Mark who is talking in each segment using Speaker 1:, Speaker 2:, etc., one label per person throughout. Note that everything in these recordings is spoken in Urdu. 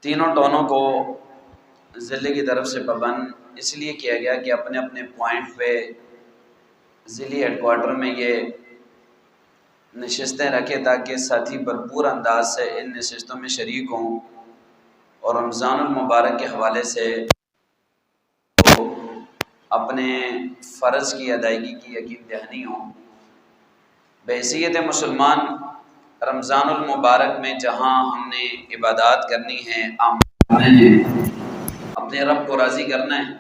Speaker 1: تینوں ٹونوں کو ضلع کی طرف سے پابند اس لیے کیا گیا کہ اپنے اپنے پوائنٹ پہ ضلعی ہیڈ کوارٹر میں یہ نشستیں رکھے تاکہ ساتھی بھرپور انداز سے ان نشستوں میں شریک ہوں اور رمضان المبارک کے حوالے سے اپنے فرض کی ادائیگی کی یقین دہانی ہوں۔ بحیثیت مسلمان رمضان المبارک میں جہاں ہم نے عبادات کرنی ہے، اپنے رب کو راضی کرنا ہے،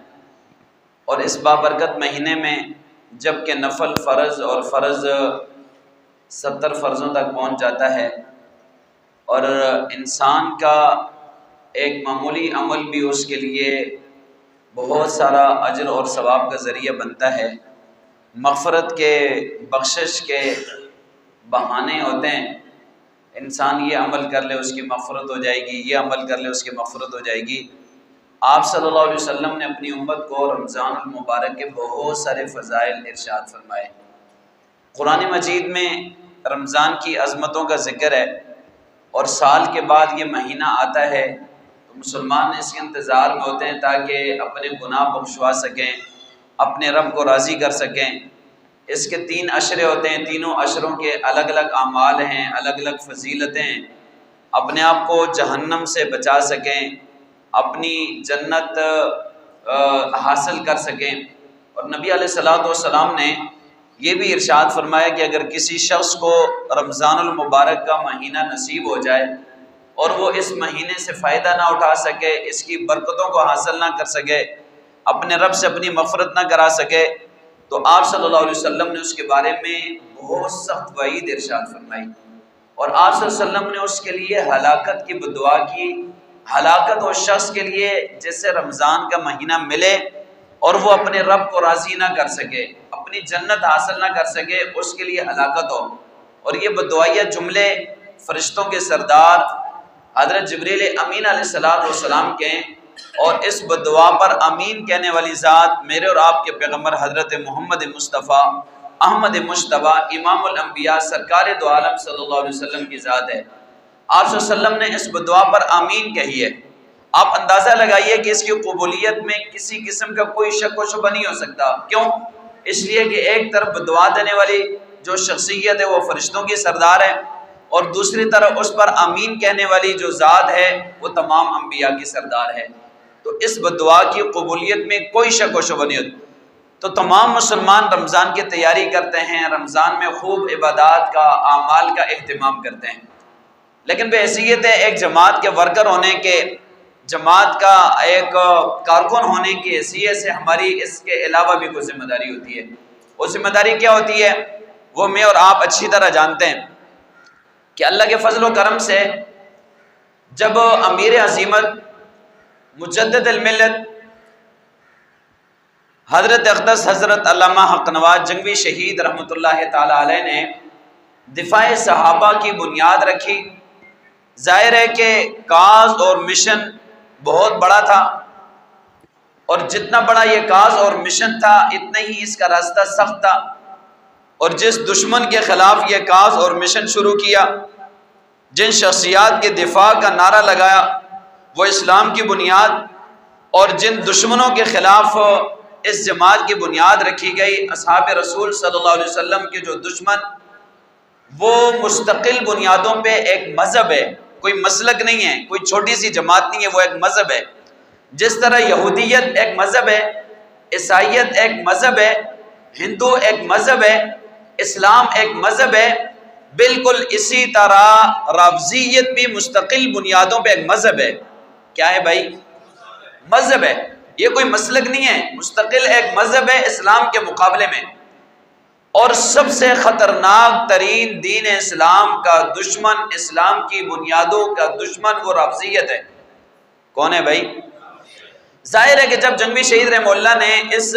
Speaker 1: اور اس بابرکت مہینے میں جب کہ نفل فرض اور فرض 70 فرضوں تک پہنچ جاتا ہے اور انسان کا ایک معمولی عمل بھی اس کے لیے بہت سارا اجر اور ثواب کا ذریعہ بنتا ہے، مغفرت کے بخشش کے بہانے ہوتے ہیں۔ انسان یہ عمل کر لے اس کی مغفرت ہو جائے گی، یہ عمل کر لے اس کی مغفرت ہو جائے گی۔ آپ صلی اللہ علیہ وسلم نے اپنی امت کو رمضان المبارک کے بہت سارے فضائل ارشاد فرمائے۔ قرآن مجید میں رمضان کی عظمتوں کا ذکر ہے، اور سال کے بعد یہ مہینہ آتا ہے تو مسلمان اس کے انتظار میں ہوتے ہیں تاکہ اپنے گناہ بخشوا سکیں، اپنے رب کو راضی کر سکیں۔ اس کے 3 عشرے ہوتے ہیں، تینوں عشروں کے الگ الگ اعمال ہیں، الگ الگ فضیلتیں ہیں، اپنے آپ کو جہنم سے بچا سکیں، اپنی جنت حاصل کر سکیں۔ اور نبی علیہ الصلوۃ والسلام نے یہ بھی ارشاد فرمایا کہ اگر کسی شخص کو رمضان المبارک کا مہینہ نصیب ہو جائے اور وہ اس مہینے سے فائدہ نہ اٹھا سکے، اس کی برکتوں کو حاصل نہ کر سکے، اپنے رب سے اپنی مغفرت نہ کرا سکے، تو آپ صلی اللہ علیہ وسلم نے اس کے بارے میں بہت سخت وعید ارشاد فرمائی، اور آپ صلی اللہ علیہ وسلم نے اس کے لیے ہلاکت کی بدعا کی۔ ہلاکت اس شخص کے لیے جسے رمضان کا مہینہ ملے اور وہ اپنے رب کو راضی نہ کر سکے، اپنی جنت حاصل نہ کر سکے، اس کے لیے ہلاکت ہو۔ اور یہ بدعائیہ جملے فرشتوں کے سردار حضرت جبریل امین علیہ السلام کے، اور اس بدعا پر امین کہنے والی ذات میرے اور آپ کے پیغمبر حضرت محمد مصطفیٰ احمد مجتبیٰ امام الانبیاء سرکار دو عالم صلی اللہ علیہ وسلم کی ذات ہے۔ آپ صلی اللہ علیہ وسلم نے اس بدعا پر آمین کہی ہے۔ آپ اندازہ لگائیے کہ اس کی قبولیت میں کسی قسم کا کوئی شک و شبہ نہیں ہو سکتا۔ کیوں؟ اس لیے کہ ایک طرف بدعا دینے والی جو شخصیت ہے وہ فرشتوں کی سردار ہے، اور دوسری طرف اس پر آمین کہنے والی جو ذات ہے وہ تمام انبیاء کی سردار ہے۔ تو اس بدعا کی قبولیت میں کوئی شک و شبہ نہیں ہوتا۔ تو تمام مسلمان رمضان کی تیاری کرتے ہیں، رمضان میں خوب عبادات کا، اعمال کا اہتمام کرتے ہیں، لیکن بحیثیت ایک جماعت کے ورکر ہونے کے، جماعت کا ایک کارکن ہونے کی حیثیت سے ہماری اس کے علاوہ بھی کوئی ذمہ داری ہوتی ہے۔ وہ ذمہ داری کیا ہوتی ہے؟ وہ میں اور آپ اچھی طرح جانتے ہیں کہ اللہ کے فضل و کرم سے جب امیر عظیمت مجدد الملت حضرت اقدس حضرت علامہ حق نواز جنگوی شہید رحمۃ اللہ تعالی علیہ نے دفاع صحابہ کی بنیاد رکھی، ظاہر ہے کہ کاز اور مشن بہت بڑا تھا، اور جتنا بڑا یہ کاز اور مشن تھا اتنا ہی اس کا راستہ سخت تھا، اور جس دشمن کے خلاف یہ کاز اور مشن شروع کیا، جن شخصیات کے دفاع کا نعرہ لگایا، وہ اسلام کی بنیاد، اور جن دشمنوں کے خلاف اس جماعت کی بنیاد رکھی گئی، اصحاب رسول صلی اللہ علیہ وسلم کے جو دشمن، وہ مستقل بنیادوں پہ ایک مذہب ہے، کوئی مسلک نہیں ہے، کوئی چھوٹی سی جماعت نہیں ہے، وہ ایک مذہب ہے۔ جس طرح یہودیت ایک مذہب ہے، عیسائیت ایک مذہب ہے، ہندو ایک مذہب ہے، اسلام ایک مذہب ہے، بالکل اسی طرح رافضیت بھی مستقل بنیادوں پہ ایک مذہب ہے۔ کیا ہے بھائی؟ مذہب ہے، یہ کوئی مسلک نہیں ہے، مستقل ایک مذہب ہے اسلام کے مقابلے میں۔ اور سب سے خطرناک ترین دین اسلام کا دشمن، اسلام کی بنیادوں کا دشمن وہ رافضیت ہے۔ کون ہے بھائی؟ ظاہر ہے کہ جب جنگوی شہید رحمہ اللہ نے اس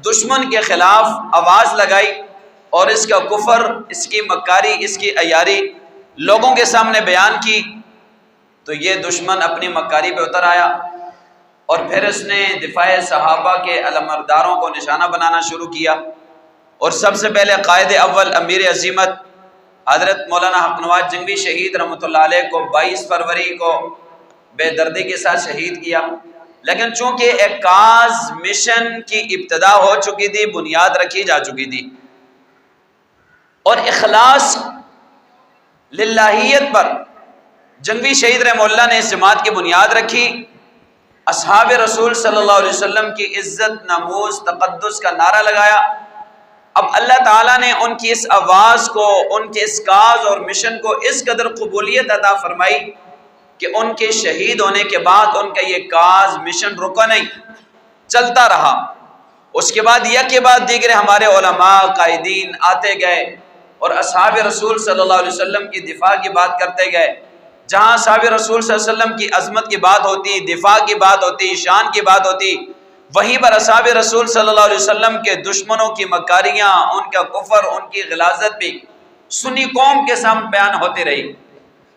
Speaker 1: دشمن کے خلاف آواز لگائی اور اس کا کفر، اس کی مکاری، اس کی عیاری لوگوں کے سامنے بیان کی، تو یہ دشمن اپنی مکاری پہ اتر آیا، اور پھر اس نے دفاع صحابہ کے علمبرداروں کو نشانہ بنانا شروع کیا، اور سب سے پہلے قائد اول امیر عظیمت حضرت مولانا حق نواز جنگوی شہید رحمۃ اللہ علیہ کو 22 فروری کو بے دردی کے ساتھ شہید کیا، لیکن چونکہ ایک کاز مشن کی ابتدا ہو چکی تھی، بنیاد رکھی جا چکی تھی، اور اخلاص للہیت پر جنگی شہید رحمہ اللہ نے اس جماعت کی بنیاد رکھی، اصحاب رسول صلی اللہ علیہ وسلم کی عزت، ناموس، تقدس کا نعرہ لگایا۔ اب اللہ تعالیٰ نے ان کی اس آواز کو، ان کے اس کاز اور مشن کو اس قدر قبولیت عطا فرمائی کہ ان کے شہید ہونے کے بعد ان کا یہ کاز مشن رکا نہیں، چلتا رہا۔ اس کے بعد یک کے بعد دیگر ہمارے علماء، قائدین آتے گئے اور اصحاب رسول صلی اللہ علیہ وسلم کی دفاع کی بات کرتے گئے۔ جہاں اصحاب رسول صلی اللہ علیہ وسلم کی عظمت کی بات ہوتی، دفاع کی بات ہوتی، شان کی بات ہوتی، وہیں پر اصحاب رسول صلی اللہ علیہ وسلم کے دشمنوں کی مکاریاں، ان کا کفر، ان کی غلاظت بھی سنی قوم کے سامنے بیان ہوتی رہی،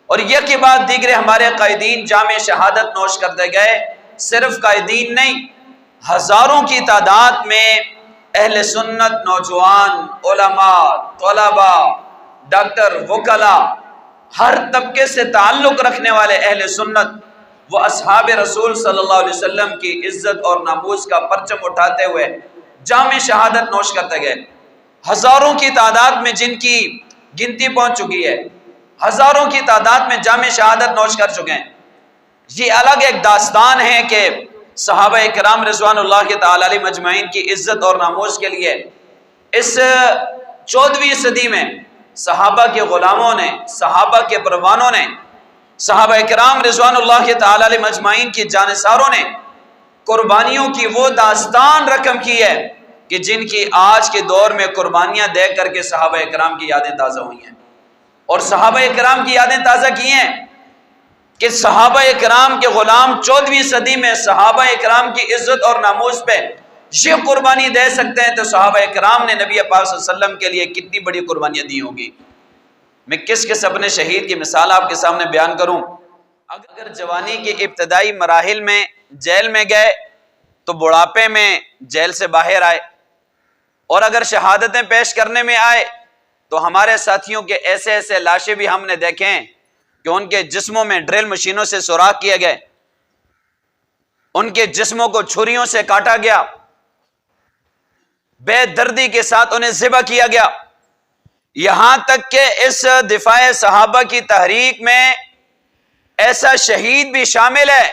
Speaker 1: اور یک کے بعد دیگر ہمارے قائدین جامع شہادت نوش کرتے گئے۔ صرف قائدین نہیں، ہزاروں کی تعداد میں اہل سنت، نوجوان، علماء، طلباء، ڈاکٹر، وکلاء، ہر طبقے سے تعلق رکھنے والے اہل سنت، وہ اصحاب رسول صلی اللہ علیہ وسلم کی عزت اور ناموس کا پرچم اٹھاتے ہوئے جامع شہادت نوش کرتے گئے۔ ہزاروں کی تعداد میں جن کی گنتی پہنچ چکی ہے، ہزاروں کی تعداد میں جامع شہادت نوش کر چکے ہیں۔ یہ الگ ایک داستان ہے کہ صحابہ کرام رضوان اللہ تعالی علیہ مجمعین کی عزت اور ناموس کے لیے اس 14ویں صدی میں صحابہ کے غلاموں نے، صحابہ کے پروانوں نے، صحابہ کرام رضوان اللہ تعالی علیہ مجمعین کی جانثاروں نے قربانیوں کی وہ داستان رقم کی ہے کہ جن کی آج کے دور میں قربانیاں دے کر کے صحابہ کرام کی یادیں تازہ ہوئی ہیں، اور صحابہ کرام کی یادیں تازہ کی ہیں کہ صحابہ کرام کے غلام 14ویں صدی میں صحابہ کرام کی عزت اور ناموس پہ یہ قربانی دے سکتے ہیں، تو صحابہ کرام نے نبی پاک صلی اللہ علیہ وسلم کے لیے کتنی بڑی قربانیاں دی ہوں گی۔ میں کس اپنے شہید کی مثال آپ کے سامنے بیان کروں۔ اگر جوانی کے ابتدائی مراحل میں جیل میں گئے تو بڑھاپے میں جیل سے باہر آئے، اور اگر شہادتیں پیش کرنے میں آئے تو ہمارے ساتھیوں کے ایسے ایسے لاشیں بھی ہم نے دیکھیں کہ ان کے جسموں میں ڈرل مشینوں سے سوراخ کیے گئے، ان کے جسموں کو چھریوں سے کاٹا گیا، بے دردی کے ساتھ انہیں ذبح کیا گیا، یہاں تک کہ اس دفاع صحابہ کی تحریک میں ایسا شہید بھی شامل ہے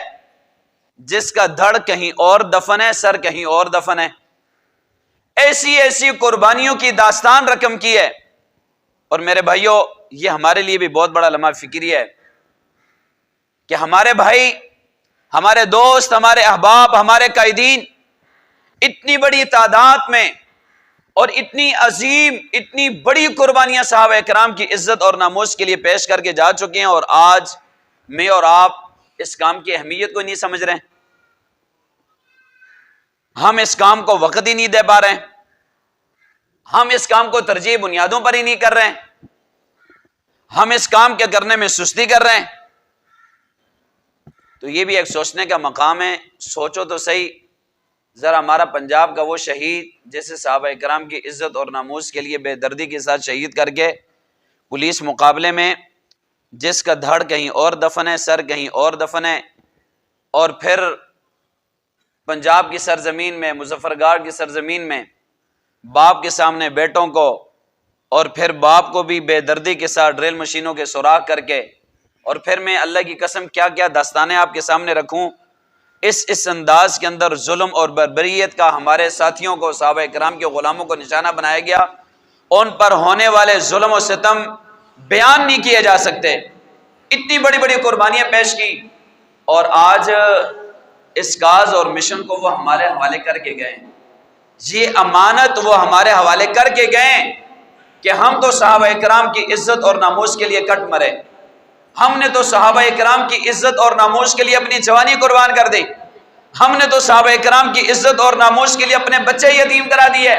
Speaker 1: جس کا دھڑ کہیں اور دفن ہے، سر کہیں اور دفن ہے۔ ایسی ایسی قربانیوں کی داستان رقم کی ہے، اور میرے بھائیوں یہ ہمارے لیے بھی بہت بڑا لمحہ فکری ہے کہ ہمارے بھائی، ہمارے دوست، ہمارے احباب، ہمارے قائدین اتنی بڑی تعداد میں اور اتنی عظیم، اتنی بڑی قربانیاں صحابہ کرام کی عزت اور ناموس کے لیے پیش کر کے جا چکے ہیں، اور آج میں اور آپ اس کام کی اہمیت کو نہیں سمجھ رہے ہیں۔ ہم اس کام کو وقت ہی نہیں دے پا رہے ہیں، ہم اس کام کو ترجیح بنیادوں پر ہی نہیں کر رہے ہیں، ہم اس کام کے کرنے میں سستی کر رہے ہیں۔ تو یہ بھی ایک سوچنے کا مقام ہے۔ سوچو تو صحیح، ذرا ہمارا پنجاب کا وہ شہید جیسے صحابہ کرام کی عزت اور ناموس کے لیے بے دردی کے ساتھ شہید کر کے پولیس مقابلے میں جس کا دھڑ کہیں اور دفن ہے، سر کہیں اور دفن ہے، اور پھر پنجاب کی سرزمین میں، مظفر گڑھ کی سرزمین میں باپ کے سامنے بیٹوں کو، اور پھر باپ کو بھی بے دردی کے ساتھ ڈرل مشینوں کے سوراخ کر کے، اور پھر میں اللہ کی قسم کیا کیا داستانیں آپ کے سامنے رکھوں۔ اس انداز کے اندر ظلم اور بربریت کا ہمارے ساتھیوں کو، صحابہ کرام کے غلاموں کو نشانہ بنایا گیا، ان پر ہونے والے ظلم و ستم بیان نہیں کیے جا سکتے۔ اتنی بڑی بڑی قربانیاں پیش کی، اور آج اس کاز اور مشن کو وہ ہمارے حوالے کر کے گئے، یہ امانت وہ ہمارے حوالے کر کے گئے کہ ہم تو صحابہ کرام کی عزت اور ناموس کے لیے کٹ مرے، ہم نے تو صحابہ کرام کی عزت اور ناموس کے لیے اپنی جوانی قربان کر دی، ہم نے تو صحابہ کرام کی عزت اور ناموس کے لیے اپنے بچے یتیم کرا دیے،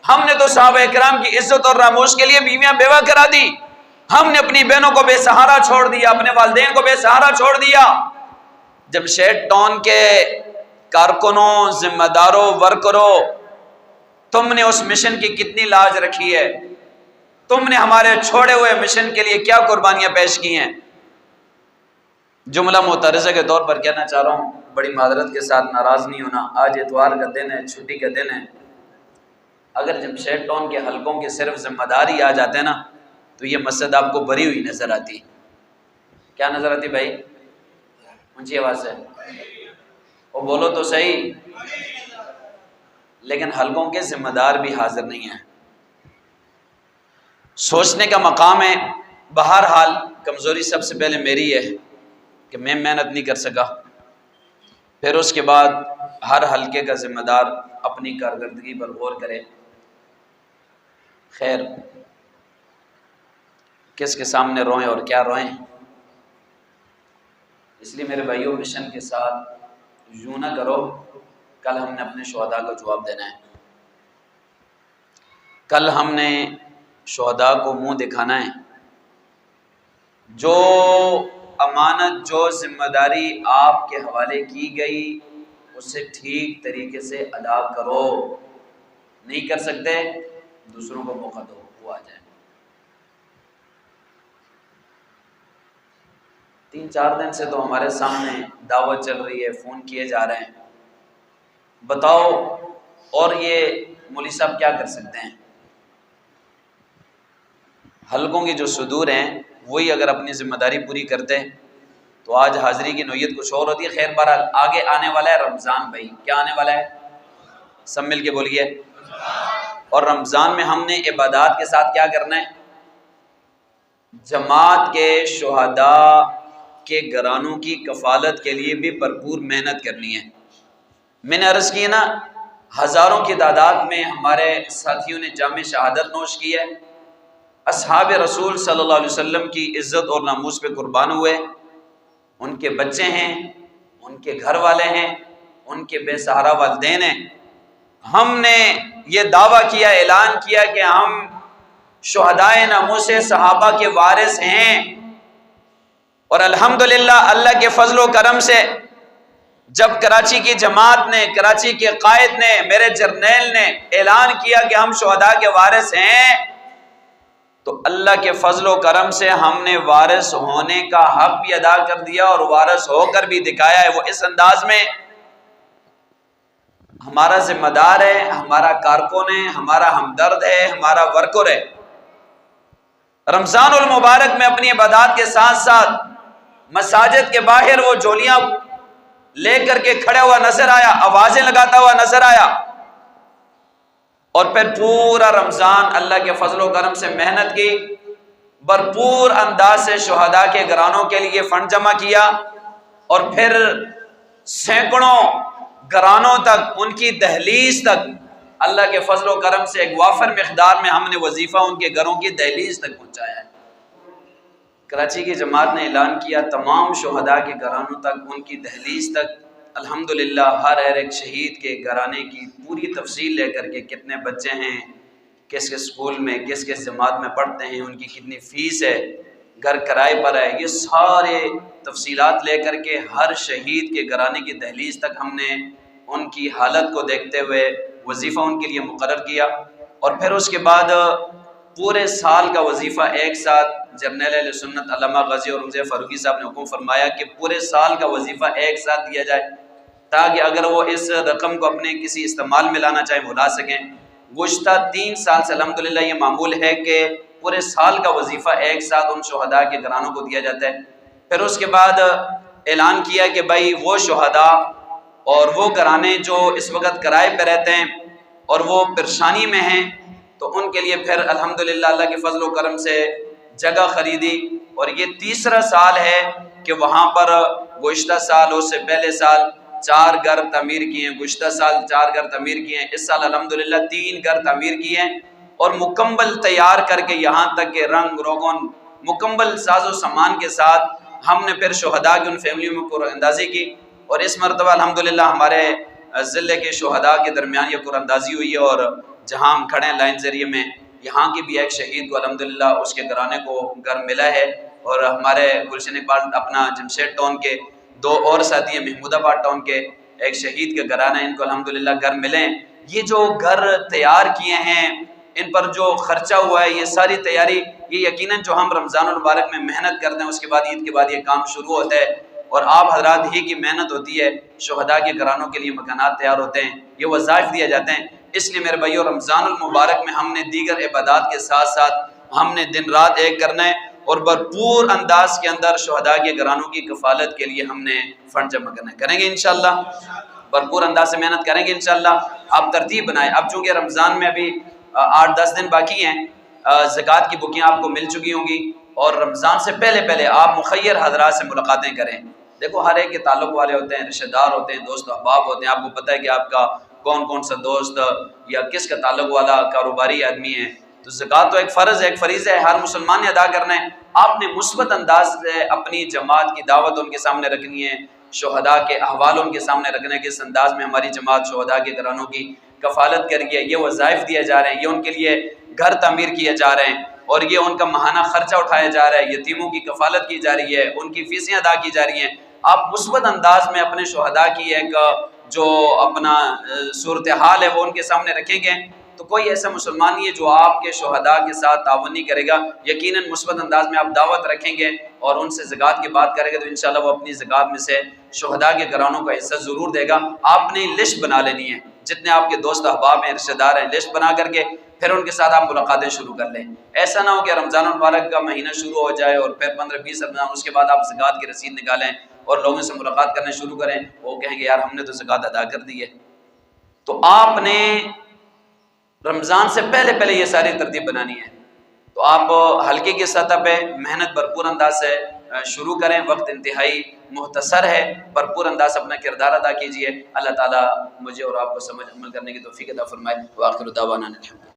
Speaker 1: ہم نے تو صحابہ کرام کی عزت اور ناموس کے لیے بیویاں بیوہ کرا دی، ہم نے اپنی بہنوں کو بے سہارا چھوڑ دیا، اپنے والدین کو بے سہارا چھوڑ دیا۔ جمشید ٹاؤن کے کارکنوں، ذمہ داروں، ورکروں، تم نے اس مشن کی کتنی لاج رکھی ہے، تم نے ہمارے چھوڑے ہوئے مشن کے لیے کیا قربانیاں پیش کی ہیں۔ جملہ معترضہ کے طور پر کہنا چاہ رہا ہوں، بڑی معذرت کے ساتھ، ناراض نہیں ہونا، آج اتوار کا دن ہے، چھٹی کا دن ہے۔ اگر جمشید ٹاؤن کے حلقوں کے صرف ذمہ داری آ جاتے ہیں نا تو یہ مسجد آپ کو بری ہوئی نظر آتی۔ کیا نظر آتی بھائی؟ اونچی آواز سے وہ بولو تو صحیح۔ لیکن حلقوں کے ذمہ دار بھی حاضر نہیں ہیں۔ سوچنے کا مقام ہے۔ بہرحال کمزوری سب سے پہلے میری ہے کہ میں محنت نہیں کر سکا، پھر اس کے بعد ہر حلقے کا ذمہ دار اپنی کارکردگی پر غور کرے۔ خیر، کس کے سامنے روئیں اور کیا روئیں؟ اس لیے میرے بھائیوں، مشن کے ساتھ یوں نہ کرو، کل ہم نے اپنے شہداء کا جواب دینا ہے، کل ہم نے شہداء کو منہ دکھانا ہے۔ جو امانت، جو ذمہ داری آپ کے حوالے کی گئی اسے ٹھیک طریقے سے ادا کرو۔ نہیں کر سکتے دوسروں کو موقع دو، وہ آ جائے۔ 3-4 دن سے تو ہمارے سامنے دعوت چل رہی ہے، فون کیے جا رہے ہیں، بتاؤ اور یہ مولوی صاحب کیا کر سکتے ہیں؟ حلقوں کی جو صدور ہیں وہی اگر اپنی ذمہ داری پوری کرتے تو آج حاضری کی نوعیت کچھ اور ہوتی ہے۔ خیر بہرحال آگے آنے والا ہے رمضان بھائی، کیا آنے والا ہے؟ سب مل کے بولیے۔ اور رمضان میں ہم نے عبادات کے ساتھ کیا کرنا ہے؟ جماعت کے شہداء کے گھرانوں کی کفالت کے لیے بھی بھرپور محنت کرنی ہے۔ میں نے عرض کی نا، ہزاروں کی تعداد میں ہمارے ساتھیوں نے جام شہادت نوش کی ہے، اصحاب رسول صلی اللہ علیہ وسلم کی عزت اور ناموس پہ قربان ہوئے، ان کے بچے ہیں، ان کے گھر والے ہیں، ان کے بے سہارا والدین ہیں۔ ہم نے یہ دعویٰ کیا، اعلان کیا کہ ہم شہدائے ناموس صحابہ کے وارث ہیں، اور الحمدللہ اللہ کے فضل و کرم سے جب کراچی کی جماعت نے، کراچی کے قائد نے، میرے جرنیل نے اعلان کیا کہ ہم شہداء کے وارث ہیں، تو اللہ کے فضل و کرم سے ہم نے وارث ہونے کا حق بھی ادا کر دیا اور وارث ہو کر بھی دکھایا ہے۔ وہ اس انداز میں ہمارا ذمہ دار ہے، ہمارا کارکن ہے، ہمارا ہمدرد ہے، ہمارا ورکر ہے۔ رمضان المبارک میں اپنی عبادات کے ساتھ ساتھ مساجد کے باہر وہ جولیاں لے کر کے کھڑا ہوا نظر آیا، آوازیں لگاتا ہوا نظر آیا، اور پھر پورا رمضان اللہ کے فضل و کرم سے محنت کی، بھرپور انداز سے شہداء کے گھرانوں کے لیے فنڈ جمع کیا، اور پھر سینکڑوں گھرانوں تک، ان کی دہلیز تک اللہ کے فضل و کرم سے ایک وافر مقدار میں ہم نے وظیفہ ان کے گھروں کی دہلیز تک پہنچایا ہے۔ کراچی کی جماعت نے اعلان کیا تمام شہداء کے گھرانوں تک، ان کی دہلیز تک، الحمدللہ ہر ایک شہید کے گھرانے کی پوری تفصیل لے کر کے، کتنے بچے ہیں، کس کس اسکول میں، کس کس جماعت میں پڑھتے ہیں، ان کی کتنی فیس ہے، گھر کرائے پر ہے، یہ سارے تفصیلات لے کر کے ہر شہید کے گھرانے کی دہلیز تک ہم نے ان کی حالت کو دیکھتے ہوئے وظیفہ ان کے لیے مقرر کیا۔ اور پھر اس کے بعد پورے سال کا وظیفہ ایک ساتھ جرنیل اہل سنت علامہ غازی اور رمضان فاروقی صاحب نے حکم فرمایا کہ پورے سال کا وظیفہ ایک ساتھ دیا جائے، تاکہ اگر وہ اس رقم کو اپنے کسی استعمال میں لانا چاہیں وہ لا سکیں۔ گزشتہ 3 سال سے الحمدللہ یہ معمول ہے کہ پورے سال کا وظیفہ ایک ساتھ ان شہداء کے گھرانوں کو دیا جاتا ہے۔ پھر اس کے بعد اعلان کیا کہ بھائی وہ شہداء اور وہ گھرانے جو اس وقت کرائے پہ رہتے ہیں اور وہ پریشانی میں ہیں، تو ان کے لیے پھر الحمدللہ اللہ کے فضل و کرم سے جگہ خریدی، اور یہ 3را سال ہے کہ وہاں پر گزشتہ سال، اس سے پہلے سال 4 گھر تعمیر کیے ہیں، گزشتہ سال 4 گھر تعمیر کیے ہیں، اس سال الحمدللہ 3 گھر تعمیر کیے ہیں، اور مکمل تیار کر کے یہاں تک کہ رنگ روغن مکمل ساز و سامان کے ساتھ ہم نے پھر شہداء کی ان فیملیوں میں قرآن اندازی کی۔ اور اس مرتبہ الحمدللہ ہمارے ضلع کے شہداء کے درمیان یہ قرآن اندازی ہوئی ہے، اور جہاں ہم کھڑے ہیں لائن ذریعے میں، یہاں کی بھی ایک شہید کو الحمدللہ اس کے گھرانے کو گھر ملا ہے، اور ہمارے گلشن اقبال اپنا جمشید ٹاؤن کے 2 اور ساتھی ہیں، محمود آباد ٹاؤن کے ایک شہید کے گھرانا ہے، ان کو الحمدللہ گھر ملے۔ یہ جو گھر تیار کیے ہیں، ان پر جو خرچہ ہوا ہے، یہ ساری تیاری، یہ یقیناً جو ہم رمضان المبارک میں محنت کرتے ہیں، اس کے بعد عید کے بعد یہ کام شروع ہوتا ہے، اور آپ حضرات ہی کی محنت ہوتی ہے، شہداء کے گھرانوں کے لیے مکانات تیار ہوتے ہیں، یہ وظائف دیے جاتے ہیں۔ اس لیے میرے بھائیو رمضان المبارک میں ہم نے دیگر عبادات کے ساتھ ساتھ ہم نے دن رات ایک کرنا ہے اور بھرپور انداز کے اندر شہداء کے گھرانوں کی کفالت کے لیے ہم نے فنڈ جمع کرنا ہے۔ کریں گے انشاءاللہ، بھرپور انداز سے محنت کریں گے انشاءاللہ۔ آپ ترتیب بنائیں، اب چونکہ رمضان میں ابھی 8-10 دن باقی ہیں، زکوٰۃ کی بکیں آپ کو مل چکی ہوں گی، اور رمضان سے پہلے پہلے آپ مخیر حضرات سے ملاقاتیں کریں۔ دیکھو ہر ایک کے تعلق والے ہوتے ہیں، رشتہ دار ہوتے ہیں، دوست احباب ہوتے ہیں، آپ کو پتہ ہے کہ آپ کا کون کون سا دوست یا کس کا تعلق والا کاروباری آدمی ہے۔ تو زکوٰۃ تو ایک فرض ہے، ایک فریضہ ہے، ہر مسلمان نے ادا کرنا ہے۔ آپ نے مثبت انداز سے اپنی جماعت کی دعوت ان کے سامنے رکھنی ہے، شہداء کے احوال ان کے سامنے رکھنے کے اس انداز میں ہماری جماعت شہداء کے گھرانوں کی کفالت کر رہی ہے، یہ وظائف دیے جا رہے ہیں، یہ ان کے لیے گھر تعمیر کیے جا رہے ہیں، اور یہ ان کا ماہانہ خرچہ اٹھایا جا رہا ہے، یتیموں کی کفالت کی جا رہی ہے، ان کی فیسیں ادا کی جا رہی ہیں۔ آپ مثبت انداز میں اپنے شہداء کی ایک جو اپنا صورتحال ہے وہ ان کے سامنے رکھیں گے تو کوئی ایسا مسلمان نہیں ہے جو آپ کے شہداء کے ساتھ تعاون نہیں کرے گا۔ یقیناً مثبت انداز میں آپ دعوت رکھیں گے اور ان سے زکوٰۃ کی بات کریں گے تو انشاءاللہ وہ اپنی زکوٰۃ میں سے شہداء کے گھرانوں کا حصہ ضرور دے گا۔ آپ نے لسٹ بنا لینی ہے، جتنے آپ کے دوست احباب ہیں، رشتہ دار ہیں، لسٹ بنا کر کے پھر ان کے ساتھ آپ ملاقاتیں شروع کر لیں۔ ایسا نہ ہو کہ رمضان المبارک کا مہینہ شروع ہو جائے اور پھر 15-20 رمضان، اس کے بعد آپ زکوٰۃ کی رسید نکالیں اور لوگوں سے ملاقات کرنے شروع کریں، وہ کہیں گے یار ہم نے تو زکوٰۃ ادا کر دی ہے۔ تو آپ نے رمضان سے پہلے پہلے یہ ساری ترتیب بنانی ہے۔ تو آپ ہلکے کی سطح پہ محنت بھرپور انداز سے شروع کریں، وقت انتہائی مختصر ہے، بھرپور انداز سے اپنا کردار ادا کیجیے۔ اللہ تعالیٰ مجھے اور آپ کو سمجھ عمل کرنے کی توفیق عطا فرمائے۔ وآخر دعوانا الحمد للہ۔